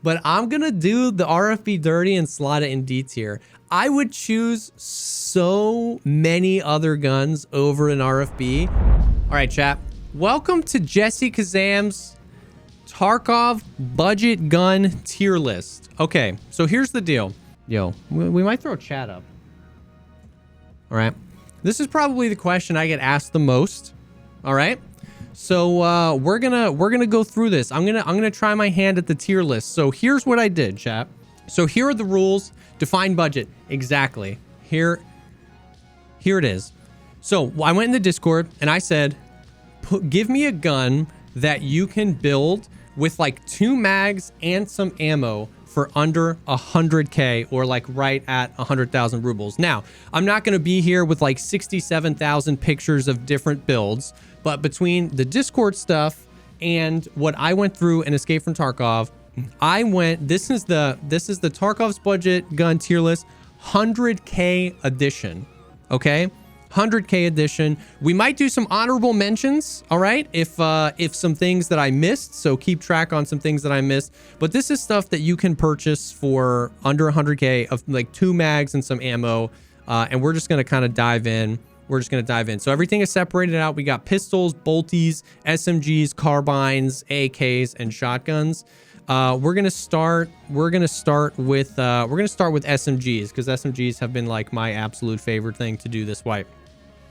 but I'm going to do the RFB dirty and slot it in D tier. I would choose so many other guns over an RFB. All right, chat. Welcome to Jessekazam's Tarkov budget gun tier list. Okay, so here's the deal. Yo, we might throw chat up. All right. This is probably the question I get asked the most. All right. So we're gonna go through this. I'm gonna try my hand at the tier list. So here's what I did, chat. So here are the rules. Define budget. Exactly. Here it is. So I went in the Discord and I said, give me a gun that you can build with like 2 mags and some ammo for under 100K, or like right at 100,000 rubles. Now, I'm not going to be here with like 67,000 pictures of different builds, but between the Discord stuff and what I went through in Escape from Tarkov, I went, this is the Tarkov's budget gun tier list, 100K edition. Okay, 100K edition. We might do some honorable mentions, all right, if some things that I missed, so keep track on some things that I missed. But this is stuff that you can purchase for under 100K of like 2 mags and some ammo, and we're just gonna kind of dive in. We're just gonna dive in. So everything is separated out. We got pistols, bolties, SMGs, carbines, AKs, and shotguns. We're gonna start with SMGs, because SMGs have been like my absolute favorite thing to do this wipe.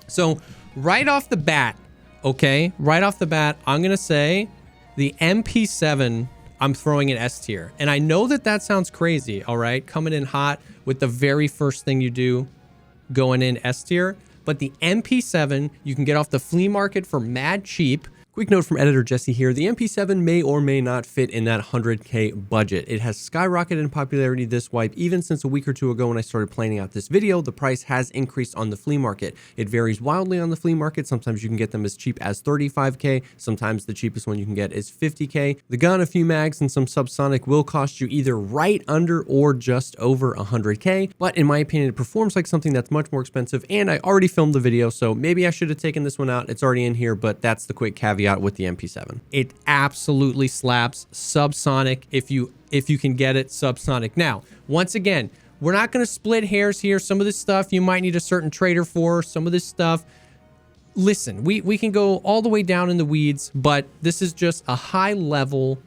So right off the bat, okay, I'm gonna say the MP7 I'm throwing in S tier. And I know that sounds crazy, all right, coming in hot with the very first thing you do going in S tier, but the MP7 you can get off the flea market for mad cheap. Quick note from editor Jesse here, the MP7 may or may not fit in that 100K budget. It has skyrocketed in popularity this wipe. Even since a week or two ago when I started planning out this video, the price has increased on the flea market. It varies wildly on the flea market. Sometimes you can get them as cheap as 35K. Sometimes the cheapest one you can get is 50K. The gun, a few mags, and some subsonic will cost you either right under or just over 100K. But in my opinion, it performs like something that's much more expensive, and I already filmed the video, so maybe I should have taken this one out. It's already in here, but that's the quick caveat with the MP7. It absolutely slaps. Subsonic, if you can get it, subsonic. Now, once again, we're not going to split hairs here. Some of this stuff you might need a certain trader for. Some of this stuff, listen, we can go all the way down in the weeds, but this is just a high level.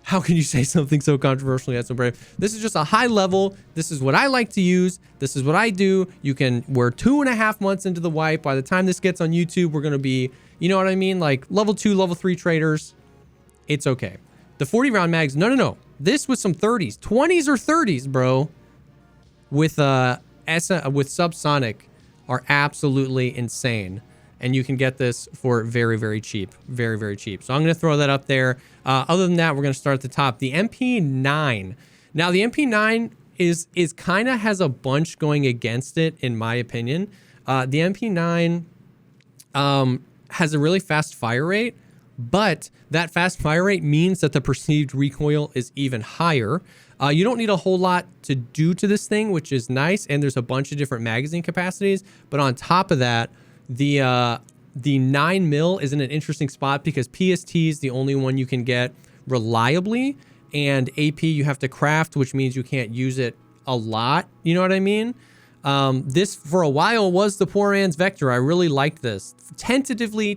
How can you say something so controversial yet so brave? This is just a high level. This is what I like to use. This is what I do. We're 2.5 months into the wipe. By the time this gets on YouTube, we're going to be, you know what I mean? Like level 2, level 3 traders. It's okay. The 40 round mags. No. This with some 30s, 20s or 30s, bro. With subsonic are absolutely insane. And you can get this for very, very cheap. Very, very cheap. So I'm going to throw that up there. Other than that, we're going to start at the top. The MP9. Now, the MP9 is kind of has a bunch going against it, in my opinion. The MP9 has a really fast fire rate, but that fast fire rate means that the perceived recoil is even higher. You don't need a whole lot to do to this thing, which is nice. And there's a bunch of different magazine capacities. But on top of that, the 9mm is in an interesting spot because PST is the only one you can get reliably, and AP you have to craft, which means you can't use it a lot. You know what I mean? This for a while was the poor man's Vector. I really liked this. Tentatively,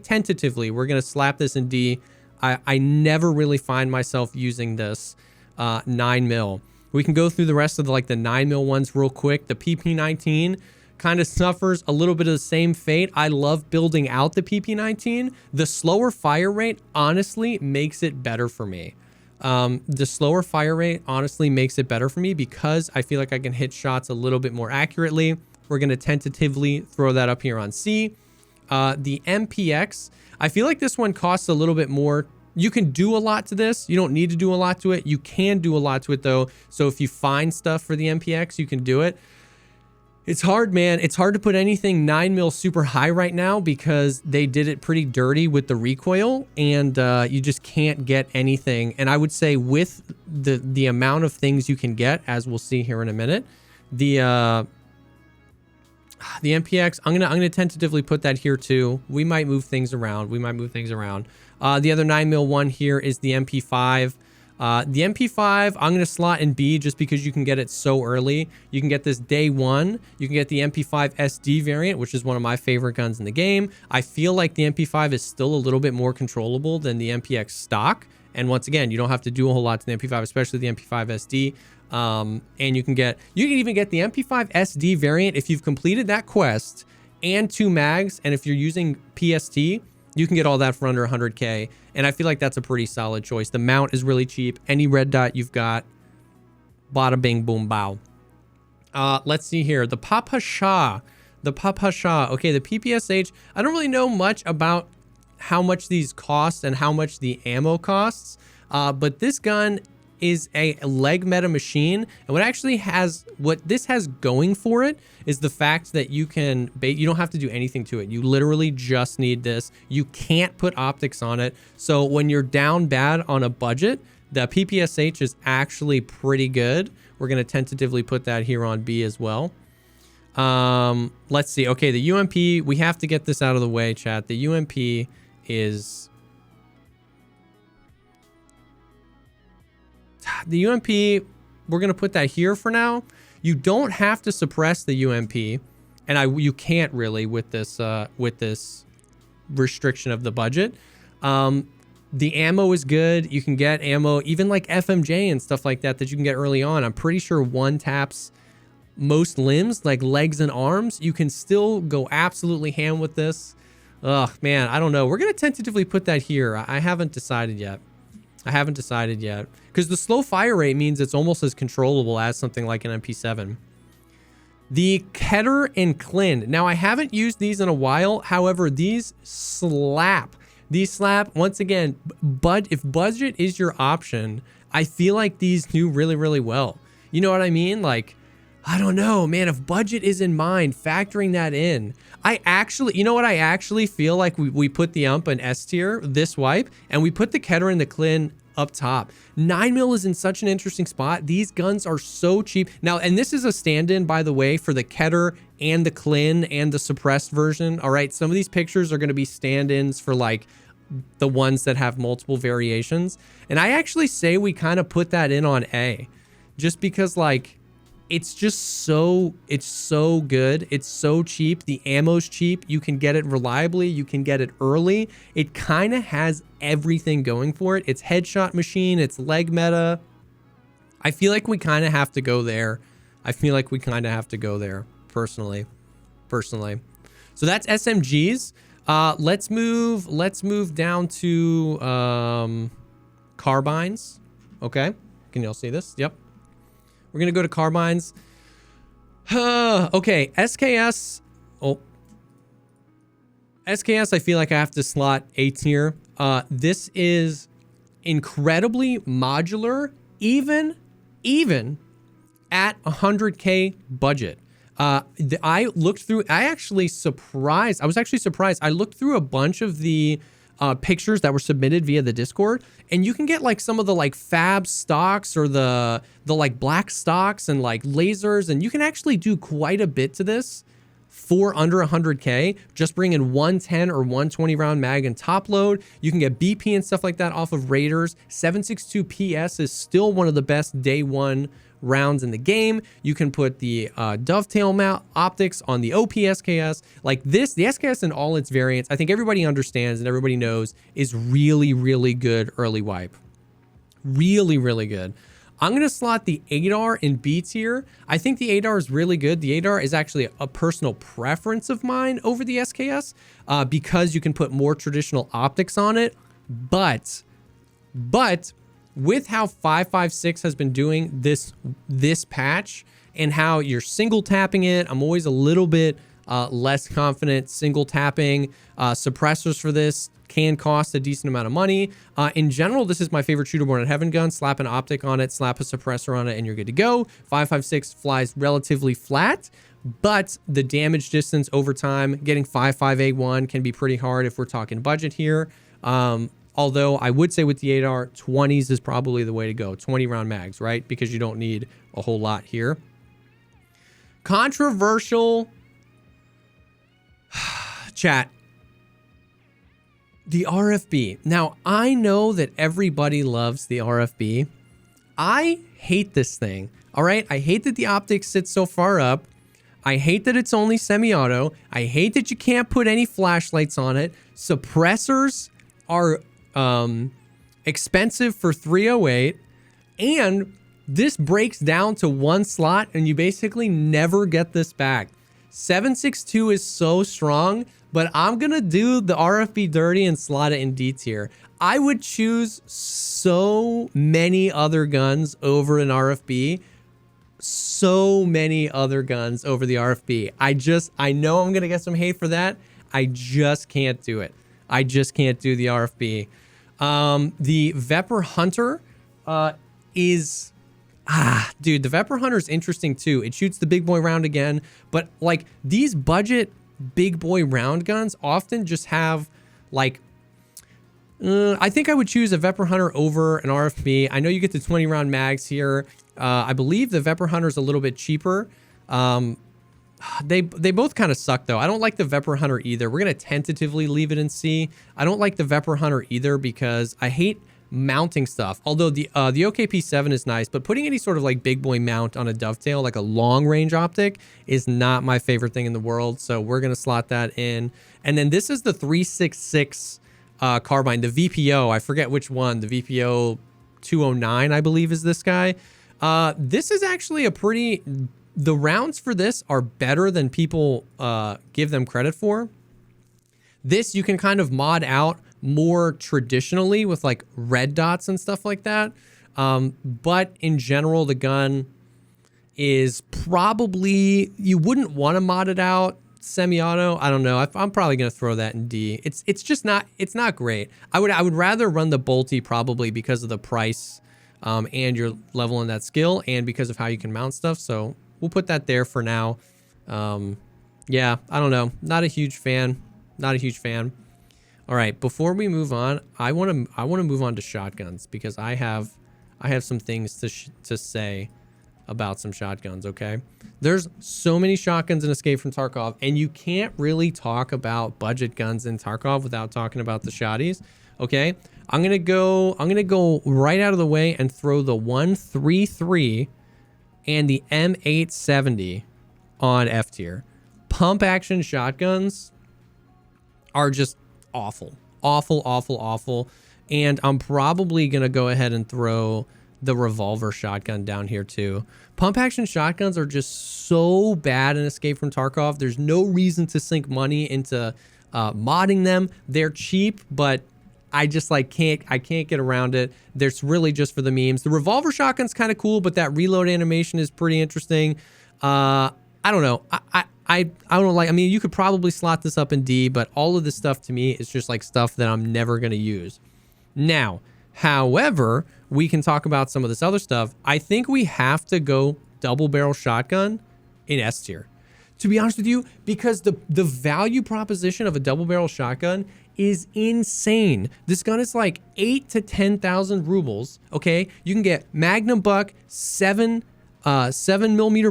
we're gonna slap this in D. I never really find myself using this 9mm. We can go through the rest of the 9mm ones real quick. The PP19 kind of suffers a little bit of the same fate. I love building out the PP19. The slower fire rate honestly makes it better for me. The slower fire rate honestly makes it better for me because I feel like I can hit shots a little bit more accurately. We're going to tentatively throw that up here on C. The MPX, I feel like this one costs a little bit more. You can do a lot to this. You don't need to do a lot to it. You can do a lot to it though. So if you find stuff for the MPX, you can do it. It's hard, man. It's hard to put anything 9mm super high right now because they did it pretty dirty with the recoil, and you just can't get anything. And I would say with the amount of things you can get, as we'll see here in a minute, the MPX, I'm gonna tentatively put that here too. We might move things around. The other 9mm one here is the MP5. The MP5, I'm going to slot in B just because you can get it so early. You can get this day one. You can get the MP5 SD variant, which is one of my favorite guns in the game. I feel like the MP5 is still a little bit more controllable than the MPX stock. And once again, you don't have to do a whole lot to the MP5, especially the MP5 SD. And you can even get the MP5 SD variant if you've completed that quest and 2 mags. And if you're using PST, you can get all that for under 100K. And I feel like that's a pretty solid choice. The mount is really cheap. Any red dot you've got, bada bing boom bow. Let's see here. The Papa Shah. Okay, the PPSH. I don't really know much about how much these cost and how much the ammo costs. But this gun is a leg meta machine, and what this has going for it is the fact that you don't have to do anything to it. You literally just need this. You can't put optics on it. So when you're down bad on a budget, the PPSH is actually pretty good. We're going to tentatively put that here on B as well. Let's see. Okay, the UMP, we have to get this out of the way, chat. The UMP is the UMP, we're going to put that here for now. You don't have to suppress the UMP, and you can't really with this restriction of the budget. The ammo is good. You can get ammo, even like FMJ and stuff like that you can get early on. I'm pretty sure one taps most limbs, like legs and arms. You can still go absolutely ham with this. Ugh, man, I don't know. We're going to tentatively put that here. I haven't decided yet. Because the slow fire rate means it's almost as controllable as something like an MP7. The Keter and Klin. Now, I haven't used these in a while. However, these slap. Once again, but if budget is your option, I feel like these do really, really well. You know what I mean? Like, I don't know, man, if budget is in mind, factoring that in, I actually feel like we put the ump in S tier, this wipe, and we put the Keter and the Klin up top. 9mm is in such an interesting spot. These guns are so cheap. Now, and this is a stand-in, by the way, for the Keter and the Klin and the suppressed version. All right, some of these pictures are going to be stand-ins for like the ones that have multiple variations. And I actually say we kind of put that in on A, just because like, it's so good. It's so cheap. The ammo's cheap. You can get it reliably. You can get it early. It kind of has everything going for it. It's headshot machine. It's leg meta. I feel like we kind of have to go there. Personally. So that's SMGs. Let's move down to carbines. Okay. Can y'all see this? Yep. We're going to go to carbines. Okay, SKS. Oh. SKS, I feel like I have to slot A tier. This is incredibly modular, even at 100K budget. I was actually surprised. I looked through a bunch of the pictures that were submitted via the Discord, and you can get like some of the like fab stocks or the like black stocks and like lasers, and you can actually do quite a bit to this for under 100K. Just bring in 110 or 120 round mag and top load. You can get BP and stuff like that off of Raiders. 762 PS is still one of the best day one rounds in the game. You can put the dovetail mount optics on the OP SKS. Like this, the SKS in all its variants, I think everybody understands and everybody knows is really, really good early wipe. Really, really good. I'm going to slot the ADAR in B tier. I think the ADAR is really good. The ADAR is actually a personal preference of mine over the SKS because you can put more traditional optics on it. But with how 5.56 has been doing this patch and how you're single tapping it, I'm always a little bit less confident single tapping. Suppressors for this can cost a decent amount of money. In general, this is my favorite shooter born in heaven gun. Slap an optic on it, slap a suppressor on it, and you're good to go. 5.56 flies relatively flat, but the damage distance over time, getting 5.5A1 can be pretty hard if we're talking budget here. Although I would say with the ADAR, 20s is probably the way to go. 20 round mags, right? Because you don't need a whole lot here. Controversial. Chat. The RFB. Now, I know that everybody loves the RFB. I hate this thing. All right. I hate that the optics sit so far up. I hate that it's only semi-auto. I hate that you can't put any flashlights on it. Suppressors are expensive for 308. And this breaks down to one slot and you basically never get this back. 7.62 is so strong, but I'm going to do the RFB dirty and slot it in D tier. I would choose so many other guns over an RFB. So many other guns over the RFB. I know I'm going to get some hate for that. I just can't do it. I just can't do the RFB. The Vepr Hunter is... dude, the Vepr Hunter is interesting too. It shoots the big boy round again, but like these budget big boy round guns often just have like... I think I would choose a Vepr Hunter over an RFB. I know you get the 20 round mags here. I believe the Vepr Hunter is a little bit cheaper. They both kind of suck though. I don't like the Vepr Hunter either. We're going to tentatively leave it in C. I don't like the Vepr Hunter either because I hate mounting stuff. Although the OKP7 is nice, but putting any sort of like big boy mount on a dovetail, like a long range optic, is not my favorite thing in the world. So we're going to slot that in. And then this is the 366 Carbine, the VPO. I forget which one. The VPO 209, I believe, is this guy. This is actually a pretty... The rounds for this are better than people give them credit for. This you can kind of mod out more traditionally with like red dots and stuff like that. But in general, the gun is probably... You wouldn't want to mod it out semi-auto. I don't know. I'm probably going to throw that in D. It's just not... It's not great. I would rather run the bolty probably because of the price and you're leveling that skill and because of how you can mount stuff. So we'll put that there for now. Yeah, I don't know. Not a huge fan. Not a huge fan. All right, before we move on, I want to move on to shotguns because I have some things to say about some shotguns, okay? There's so many shotguns in Escape from Tarkov, and you can't really talk about budget guns in Tarkov without talking about the shotties, okay? I'm going to go right out of the way and throw the 133 and the M870 on F tier. Pump action shotguns are just awful. Awful, awful, awful. And I'm probably going to go ahead and throw the revolver shotgun down here too. Pump action shotguns are just so bad in Escape from Tarkov. There's no reason to sink money into modding them. They're cheap, but I just like can't get around it. There's really just for the memes. The revolver shotgun's kind of cool, but that reload animation is pretty interesting. I don't know. I don't like, I mean, you could probably slot this up in D, but all of this stuff to me is just like stuff that I'm never going to use. Now, however, we can talk about some of this other stuff. I think we have to go double barrel shotgun in S tier, to be honest with you, because the value proposition of a double barrel shotgun is insane. This gun is like 8 to 10,000 rubles. Okay. You can get Magnum buck, 7mm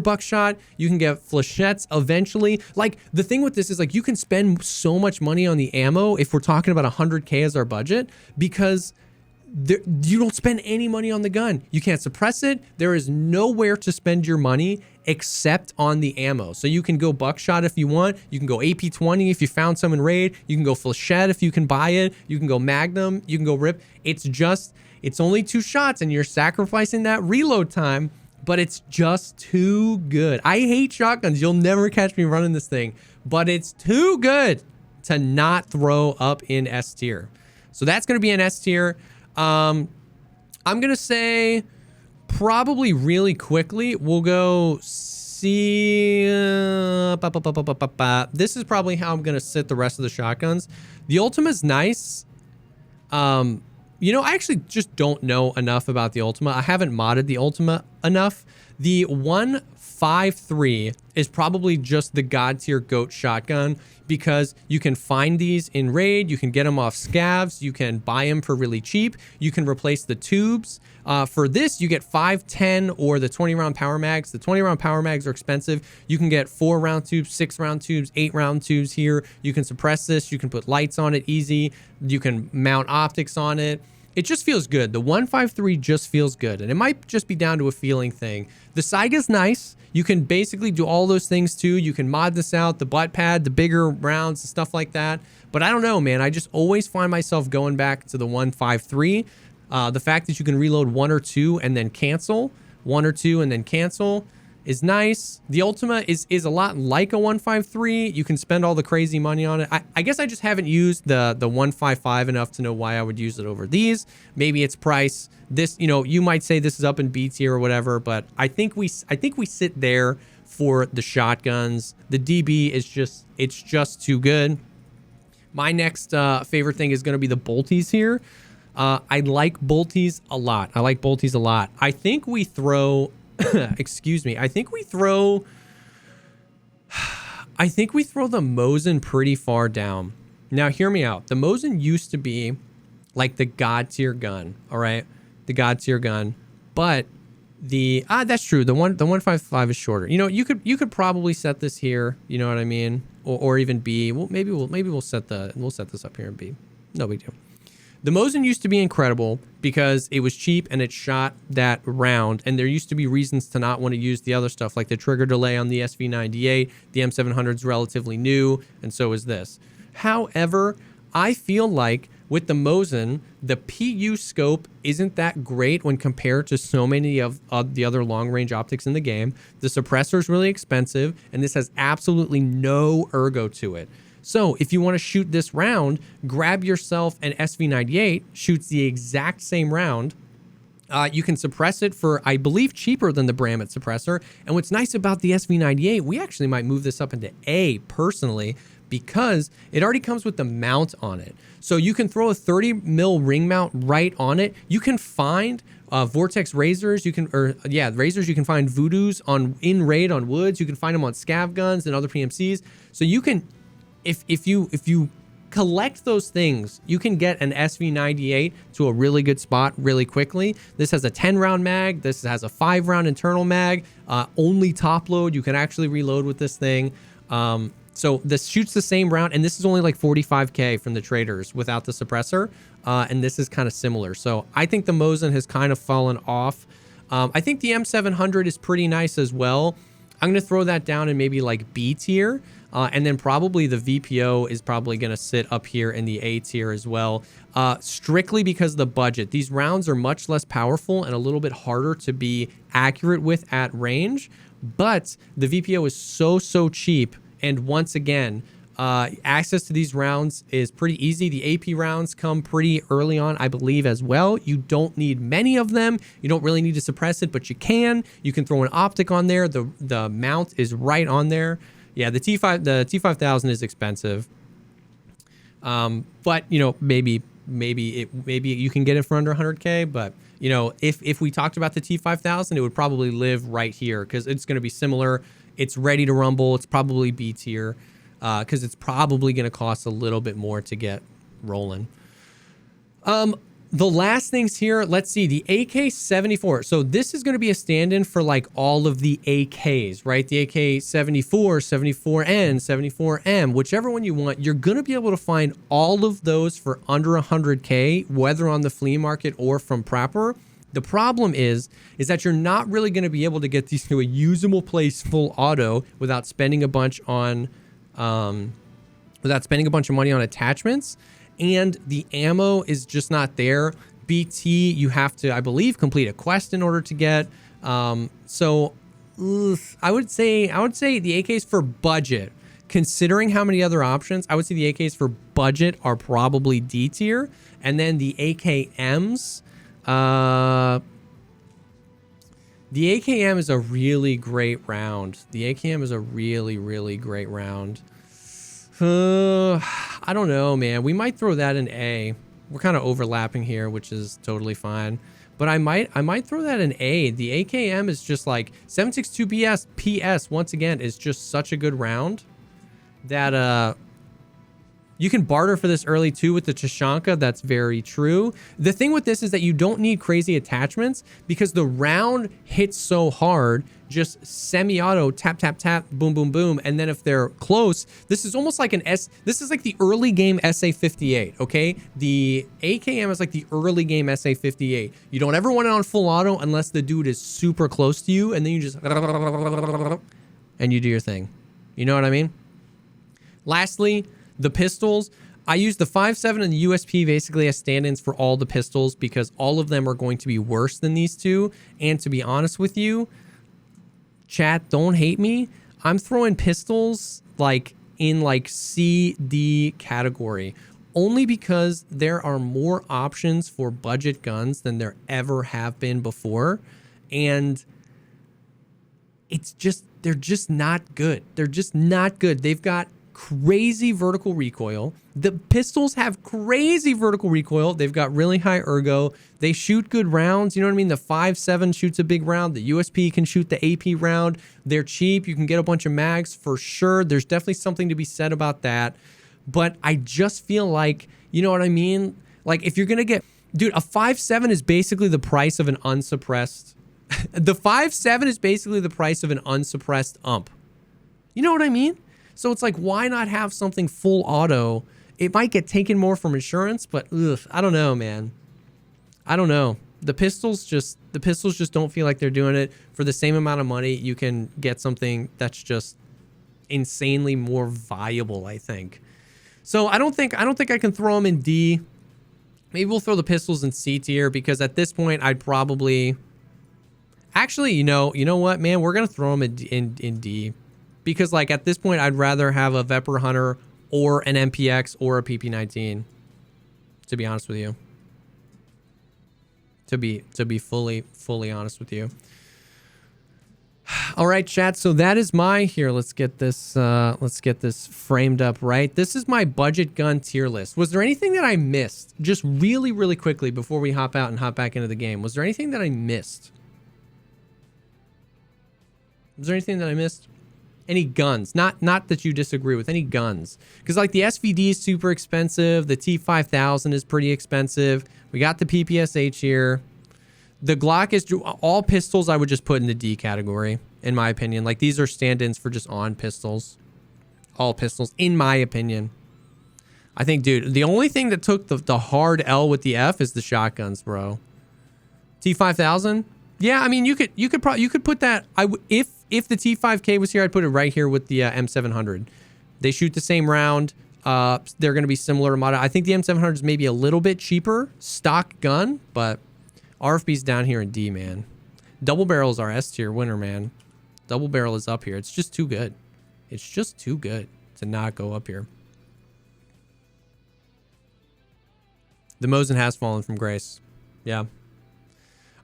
buckshot. You can get flechettes eventually. Like the thing with this is like you can spend so much money on the ammo if we're talking about 100K as our budget because you don't spend any money on the gun. You can't suppress it. There is nowhere to spend your money except on the ammo. So you can go buckshot if you want. You can go AP-20 if you found some in raid. You can go flechette if you can buy it. You can go Magnum. You can go rip. It's only 2 shots and you're sacrificing that reload time, but it's just too good. I hate shotguns. You'll never catch me running this thing, but it's too good to not throw up in S tier. So that's going to be an S tier. I'm going to say probably really quickly, we'll go C. This is probably how I'm going to sit the rest of the shotguns. The Ultima is nice. You know, I actually just don't know enough about the Ultima. I haven't modded the Ultima enough. The 5.3 is probably just the god tier GOAT shotgun, because you can find these in raid, you can get them off scavs, you can buy them for really cheap, you can replace the tubes. For this, you get 5, 10, or the 20 round power mags. The 20 round power mags are expensive. You can get 4 round tubes, 6 round tubes, 8 round tubes here. You can suppress this. You can put lights on it easy. You can mount optics on it. It just feels good. The 153 just feels good. And it might just be down to a feeling thing. The Saiga's nice. You can basically do all those things too. You can mod this out, the butt pad, the bigger rounds, and stuff like that. But I don't know, man. I just always find myself going back to the 153. The fact that you can reload 1 or 2 and then cancel, 1 or 2 and then cancel is nice. The Ultima is a lot like a 153. You can spend all the crazy money on it. I guess I just haven't used the 155 enough to know why I would use it over these. Maybe it's price. This, you know, you might say this is up in B tier or whatever, but I think we sit there for the shotguns. The DB is just, it's just too good. My next favorite thing is going to be the bolties here. I like bolties a lot. I think we throw excuse me. I think we throw the Mosin pretty far down. Now, hear me out. The Mosin used to be like the god tier gun. All right. The god tier gun. But that's true. The 155 is shorter. You know, you could probably set this here. You know what I mean? Or even B. Well, maybe we'll set this up here in B. No big deal. The Mosin used to be incredible because it was cheap and it shot that round, and there used to be reasons to not want to use the other stuff, like the trigger delay on the SV98. The M700 is relatively new, and so is this. However, I feel like with the Mosin, the PU scope isn't that great when compared to so many of the other long-range optics in the game. The suppressor is really expensive, and this has absolutely no ergo to it. So if you want to shoot this round, grab yourself an SV98, shoots the exact same round. You can suppress it for, I believe, cheaper than the Bramit suppressor. And what's nice about the SV98, we actually might move this up into A personally, because it already comes with the mount on it. So you can throw a 30 mil ring mount right on it. You can find Vortex razors. You can find Voodoos in raid on woods. You can find them on scav guns and other PMCs. So you can, if you collect those things, you can get an SV98 to a really good spot really quickly. This has a 10 round mag. This has a 5 round internal mag. Only top load. You can actually reload with this thing. So this shoots the same round, and this is only like 45K from the traders without the suppressor. And this is kind of similar. So I think the Mosin has kind of fallen off. I think the M700 is pretty nice as well. I'm going to throw that down in maybe like B tier. And then probably the VPO is probably going to sit up here in the A tier as well. Strictly because of the budget. These rounds are much less powerful and a little bit harder to be accurate with at range. But the VPO is so cheap. And once again, access to these rounds is pretty easy. The AP rounds come pretty early on, I believe, as well. You don't need many of them. You don't really need to suppress it, but you can. You can throw an optic on there. The mount is right on there. Yeah, the T5000 is expensive. But you know, maybe you can get it for under 100K. But you know, if we talked about the T5000, it would probably live right here because it's going to be similar. It's ready to rumble. It's probably B tier because it's probably going to cost a little bit more to get rolling. The last things here, let's see, the AK-74. So this is going to be a stand-in for like all of the AKs, right? The AK-74, 74N, 74M, whichever one you want, you're going to be able to find all of those for under 100K, whether on the flea market or from Prapor. The problem is that you're not really going to be able to get these to a usable place full auto without spending a bunch on, of money on attachments. And the ammo is just not there. BT, you have to, I believe, complete a quest in order to get. So I would say the AKs for budget, considering how many other options, I would say the AKs for budget are probably D tier. And then the AKMs, the AKM is a really great round. The AKM is a really great round. I don't know, man. We might throw that in A. We're kind of overlapping here, which is totally fine. but I might throw that in A. The AKM is just like 7.62 PS once again is just such a good round that you can barter for this early too with the Tashanka. That's very true. The thing with this is that you don't need crazy attachments because the round hits so hard, just semi-auto, tap, tap, tap, boom, boom, boom. And then if they're close, this is almost like this is like the early game SA-58, okay? The AKM is like the early game SA-58. You don't ever want it on full auto unless the dude is super close to you, and then you just, and you do your thing. You know what I mean? Lastly, the pistols. I use the 5.7 and the USP basically as stand-ins for all the pistols because all of them are going to be worse than these two. And to be honest with you, chat, don't hate me, I'm throwing pistols like in like C, D category only because there are more options for budget guns than there ever have been before. And it's just, they're just not good. They're just not good. They've got crazy vertical recoil. The pistols have crazy vertical recoil. They've got really high ergo. They shoot good rounds. You know what I mean? The 5.7 shoots a big round. The USP can shoot the AP round. They're cheap. You can get a bunch of mags for sure. There's definitely something to be said about that. But I just feel like, you know what I mean? Like if you're going to get, dude, a 5.7 is basically the price of an unsuppressed. The 5.7 is basically the price of an unsuppressed ump. You know what I mean? So it's like, why not have something full auto? It might get taken more from insurance, but ugh, I don't know, man. I don't know. The pistols just don't feel like they're doing it. For the same amount of money, you can get something that's just insanely more viable, I think. So I don't think I can throw them in D. Maybe we'll throw the pistols in C tier because at this point I'd probably actually, you know what, man, we're gonna throw them in D. Because, like, at this point, I'd rather have a Vepr Hunter or an MPX or a PP19, to be honest with you. To be fully honest with you. All right, chat. So that is my here. Let's get this framed up right. This is my budget gun tier list. Was there anything that I missed? Just really, really quickly before we hop out and hop back into the game. Was there anything that I missed? Was there anything that I missed? Any guns, not that you disagree with, any guns. Because like the SVD is super expensive. The T5000 is pretty expensive. We got the PPSH here. The Glock is all pistols I would just put in the D category, in my opinion. Like these are stand-ins for just on pistols. All pistols, in my opinion. I think, dude, the only thing that took the hard L with the F is the shotguns, bro. T5000? Yeah, I mean, you could put that. If the T5K was here, I'd put it right here with the M700. They shoot the same round. They're going to be similar to I think the M700 is maybe a little bit cheaper stock gun, but RFB's down here in D, man. Double barrel is our S tier winner, man. Double barrel is up here. It's just too good. It's just too good to not go up here. The Mosin has fallen from grace. Yeah.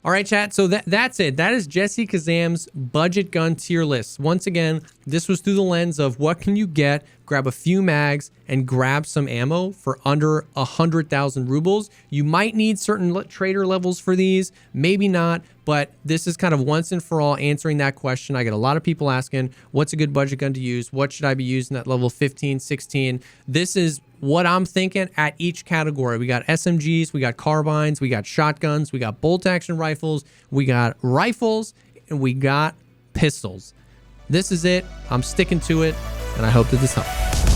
All right, chat. So that's it. That is Jessekazam's budget gun tier list. Once again, this was through the lens of what can you get, grab a few mags, and grab some ammo for under 100,000 rubles. You might need certain trader levels for these, maybe not, but this is kind of once and for all answering that question. I get a lot of people asking, what's a good budget gun to use? What should I be using at level 15, 16? This is what I'm thinking at each category. We got SMGs, we got carbines, we got shotguns, we got bolt action rifles, we got rifles, and we got pistols. This is it. I'm sticking to it, and I hope that this helps.